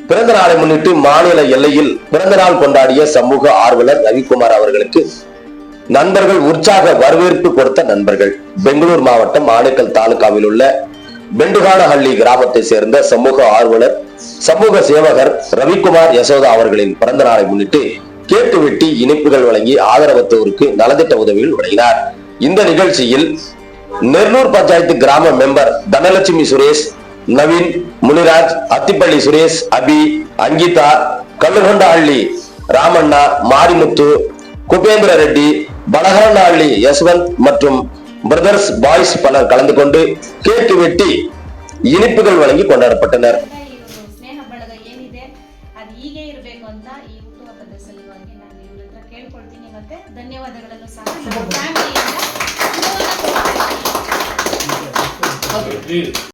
பிறந்த நாளை முன்னிட்டு மாநில எல்லையில் பிறந்த நாள் கொண்டாடிய சமூக ஆர்வலர் ரவிக்குமார் அவர்களுக்கு நண்பர்கள் உற்சாக வரவேற்பு கொடுத்த நண்பர்கள். பெங்களூர் மாவட்டம் ஆனேக்கல் தாலுகாவில் உள்ள பெண்டுகானஹள்ளி கிராமத்தை சேர்ந்த சமூக ஆர்வலர் சமூக சேவகர் ரவிக்குமார் யசோதா அவர்களின் பிறந்த நாளை முன்னிட்டு கேக்கு வெட்டி இனிப்புகள் வழங்கி ஆதரவற்றோருக்கு நலத்திட்ட உதவிகள் வழங்கினார். இந்த நிகழ்ச்சியில் நெர்னூர் பஞ்சாயத்து கிராம மெம்பர் தனலட்சுமி சுரேஷ், நவீன், முனிராஜ், அத்திப்பள்ளி சுரேஷ், அபி, அங்கிதா, கல்லுகொண்டஹள்ளி ராமண்ணா, மாரிமுத்து, குபேந்திர ரெட்டி, பலகரனஹள்ளி யஸ்வந்த் மற்றும் பிரதர்ஸ் பாய்ஸ் பலர் கலந்து கொண்டு கேக்கு வெட்டி இனிப்புகள் வழங்கி கொண்டாடப்பட்டனர். ಸ್ನೇಹ ಬಳಗ ಏನಿದೆ ಅದು ಹೀಗೆ ಇರಬೇಕು ಅಂತ ಈ ಹುಟ್ಟುಹಬ್ಬದ ಸಲುವಾಗಿ ನಾನು ಇವ್ರ ಹತ್ರ ಕೇಳ್ಕೊಳ್ತೀನಿ. ಮತ್ತೆ ಧನ್ಯವಾದಗಳನ್ನು ಸಹ ನಮ್ಮ ಫ್ಯಾಮಿಲಿಯಿಂದ